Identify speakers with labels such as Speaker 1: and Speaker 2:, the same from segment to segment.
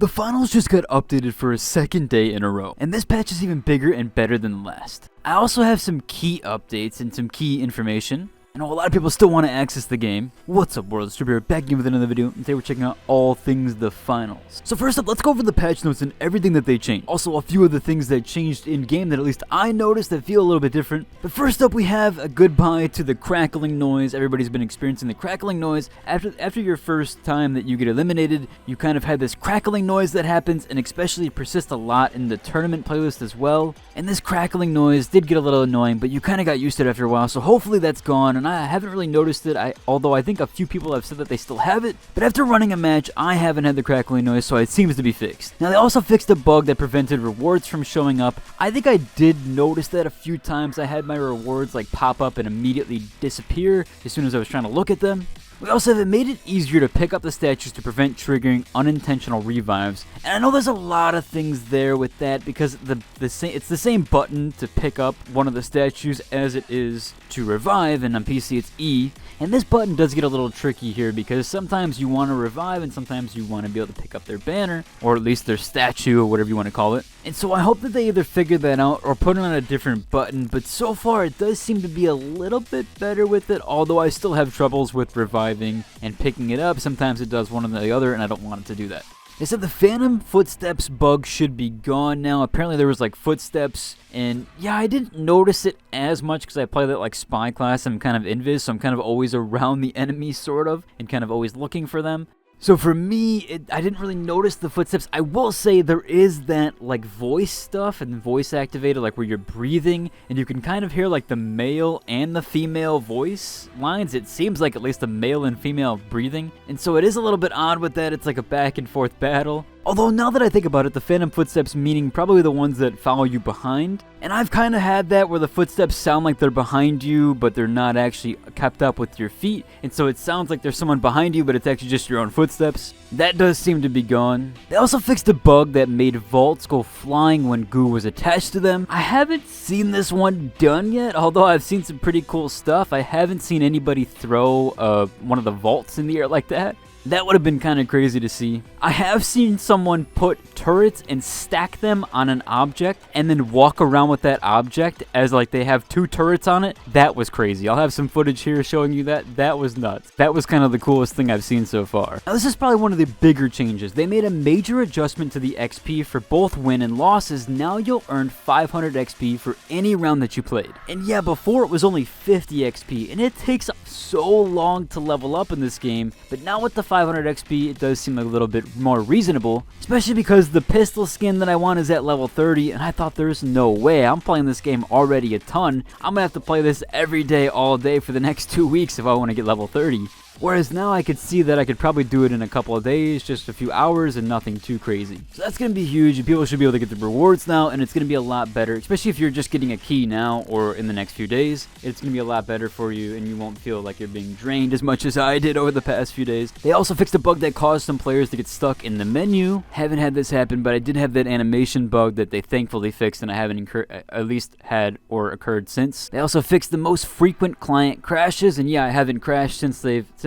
Speaker 1: The finals just got updated for a second day in a row, and this patch is even bigger and better than the last. I also have some key updates and some key information. I know a lot of people still want to access the game. What's up, world? It's Trip here, back again with another video, and today we're checking out all things the finals. So first up, let's go over the patch notes and everything that they changed. Also, a few of the things that changed in-game that at least I noticed that feel a little bit different. But first up, we have a goodbye to the crackling noise. Everybody's been experiencing the crackling noise. After your first time that you get eliminated, you kind of had this crackling noise that happens, and especially persists a lot in the tournament playlist as well. And this crackling noise did get a little annoying, but you kind of got used to it after a while, so hopefully that's gone. And I haven't really noticed it, although I think a few people have said that they still have it. But after running a match, I haven't had the crackling noise, so it seems to be fixed. Now, they also fixed a bug that prevented rewards from showing up. I think I did notice that a few times. I had my rewards like pop up and immediately disappear as soon as I was trying to look at them. We also have made it easier to pick up the statues to prevent triggering unintentional revives. And I know there's a lot of things there with that because it's the same button to pick up one of the statues as it is to revive, and on PC it's E. And this button does get a little tricky here because sometimes you want to revive and sometimes you want to be able to pick up their banner, or at least their statue, or whatever you want to call it. And so I hope that they either figure that out or put it on a different button, but so far it does seem to be a little bit better with it, although I still have troubles with reviving and picking it up. Sometimes it does one or the other, and I don't want it to do that. They said the Phantom Footsteps bug should be gone now. Apparently there was like footsteps, and yeah, I didn't notice it as much because I play that like spy class. I'm kind of invis, so I'm kind of always around the enemy sort of, and kind of always looking for them. So for me, I didn't really notice the footsteps. I will say there is that like voice stuff and voice activated, like where you're breathing and you can kind of hear like the male and the female voice lines. It seems like at least the male and female breathing. And so it is a little bit odd with that. It's like a back and forth battle. Although now that I think about it, the Phantom Footsteps meaning probably the ones that follow you behind. And I've kind of had that where the footsteps sound like they're behind you, but they're not actually kept up with your feet. And so it sounds like there's someone behind you, but it's actually just your own footsteps. That does seem to be gone. They also fixed a bug that made vaults go flying when goo was attached to them. I haven't seen this one done yet, although I've seen some pretty cool stuff. I haven't seen anybody throw one of the vaults in the air like that. That would have been kind of crazy to see. I have seen someone put turrets and stack them on an object and then walk around with that object as like they have two turrets on it. That was crazy. I'll have some footage here showing you that. That was nuts. That was kind of the coolest thing I've seen so far. Now, this is probably one of the bigger changes. They made a major adjustment to the XP for both win and losses. Now you'll earn 500 XP for any round that you played. And yeah, before it was only 50 XP, and it takes so long to level up in this game, but now with the 500 XP, it does seem a little bit more reasonable, especially because the pistol skin that I want is at level 30, and I thought there's no way. I'm playing this game already a ton. I'm gonna have to play this every day, all day for the next 2 weeks if I want to get level 30. Whereas now I could see that I could probably do it in a couple of days, just a few hours, and nothing too crazy. So that's going to be huge, and people should be able to get the rewards now, and it's going to be a lot better, especially if you're just getting a key now or in the next few days. It's going to be a lot better for you, and you won't feel like you're being drained as much as I did over the past few days. They also fixed a bug that caused some players to get stuck in the menu. Haven't had this happen, but I did have that animation bug that they thankfully fixed, and I haven't at least had or occurred since. They also fixed the most frequent client crashes, and yeah, I haven't crashed since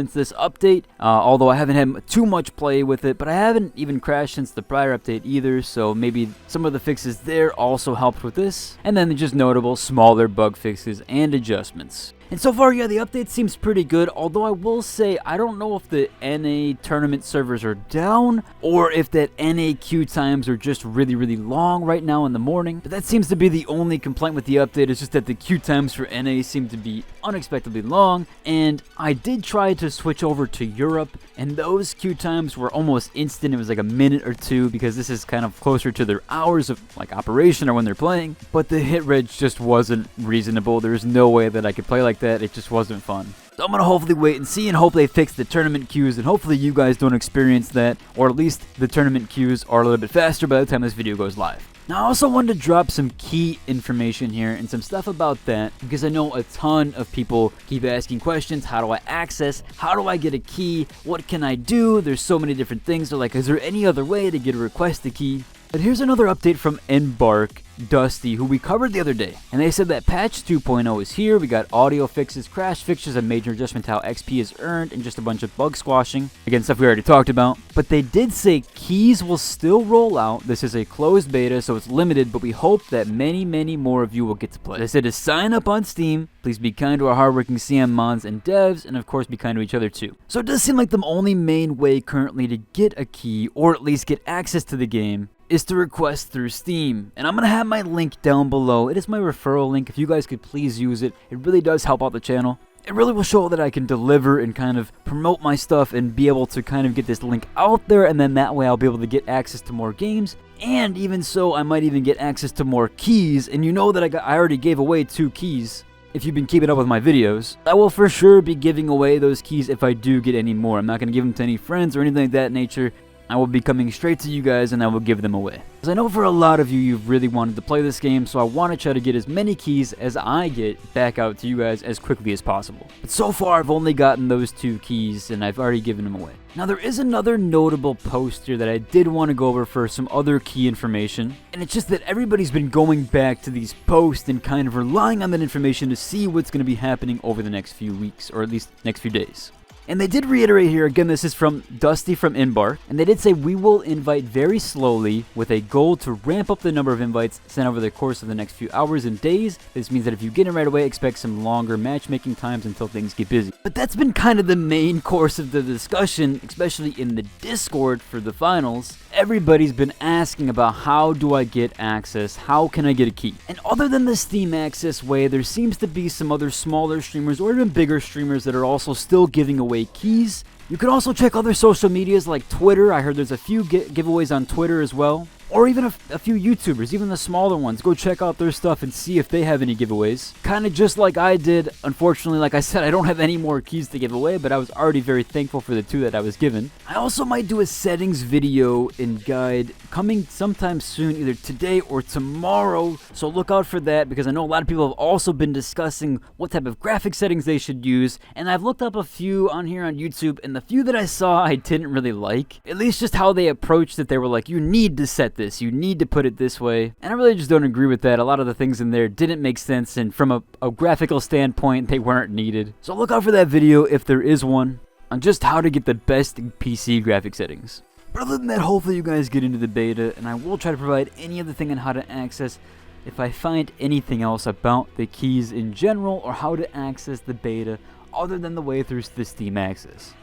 Speaker 1: this update, although I haven't had too much play with it, but I haven't even crashed since the prior update either, so maybe some of the fixes there also helped with this. And then just notable smaller bug fixes and adjustments. And so far, yeah, the update seems pretty good, although I will say I don't know if the NA tournament servers are down or if that NA queue times are just really, really long right now in the morning. But that seems to be the only complaint with the update, is just that the queue times for NA seem to be unexpectedly long. And I did try to switch over to Europe, and those queue times were almost instant. It was like a minute or two because this is kind of closer to their hours of like operation or when they're playing. But the hit rate just wasn't reasonable. There's no way that I could play like that. It just wasn't fun. So I'm going to hopefully wait and see, and hope they fix the tournament queues, and hopefully you guys don't experience that, or at least the tournament queues are a little bit faster by the time this video goes live. Now, I also wanted to drop some key information here and some stuff about that, because I know a ton of people keep asking questions. How do I access? How do I get a key? What can I do? There's so many different things. They're like, is there any other way to get a request a key? But here's another update from Embark Dusty, who we covered the other day, and they said that patch 2.0 is here. We got audio fixes, crash fixes, a major adjustment to how XP is earned, and just a bunch of bug squashing. Again, stuff we already talked about. But they did say keys will still roll out. This is a closed beta, so it's limited, but we hope that many more of you will get to play. They said to sign up on Steam. Please be kind to our hardworking CM mods and devs, and of course be kind to each other too. So it does seem like the only main way currently to get a key, or at least get access to the game, is to request through Steam. And I'm going to have my link down below. It is my referral link. If you guys could please use it, it really does help out the channel. It really will show that I can deliver and kind of promote my stuff and be able to kind of get this link out there, and then that way I'll be able to get access to more games. And even so, I might even get access to more keys. And you know that I already gave away 2 keys. If you've been keeping up with my videos, I will for sure be giving away those keys if I do get any more. I'm not going to give them to any friends or anything like that nature. I will be coming straight to you guys and I will give them away. Because I know for a lot of you, you've really wanted to play this game, so I want to try to get as many keys as I get back out to you guys as quickly as possible. But so far, I've only gotten those 2 keys and I've already given them away. Now, there is another notable post here that I did want to go over for some other key information. And it's just that everybody's been going back to these posts and kind of relying on that information to see what's going to be happening over the next few weeks, or at least next few days. And they did reiterate here, again, this is from Dusty from Embark, and they did say we will invite very slowly with a goal to ramp up the number of invites sent over the course of the next few hours and days. This means that if you get in right away, expect some longer matchmaking times until things get busy. But that's been kind of the main course of the discussion, especially in the Discord for the finals. Everybody's been asking about how do I get access, how can I get a key? And other than the Steam access way, there seems to be some other smaller streamers or even bigger streamers that are also still giving away keys. You could also check other social medias like Twitter. I heard there's a few giveaways on Twitter as well. Or even a few YouTubers, even the smaller ones. Go check out their stuff and see if they have any giveaways. Kind of just like I did. Unfortunately, like I said, I don't have any more keys to give away, but I was already very thankful for the 2 that I was given. I also might do a settings video and guide coming sometime soon, either today or tomorrow. So look out for that, because I know a lot of people have also been discussing what type of graphic settings they should use. And I've looked up a few on here on YouTube, and the few that I saw I didn't really like. At least just how they approached it. They were like, you need to set this, you need to put it this way, and I really just don't agree with that. A lot of the things in there didn't make sense, and from a graphical standpoint, they weren't needed. So look out for that video, if there is one, on just how to get the best PC graphic settings. But other than that, hopefully you guys get into the beta, and I will try to provide any other thing on how to access if I find anything else about the keys in general, or how to access the beta other than the way through the Steam access.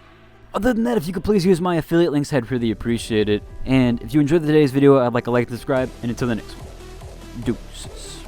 Speaker 1: Other than that, if you could please use my affiliate links, I'd really appreciate it. And if you enjoyed today's video, I'd like a like and subscribe. And until the next one, deuces.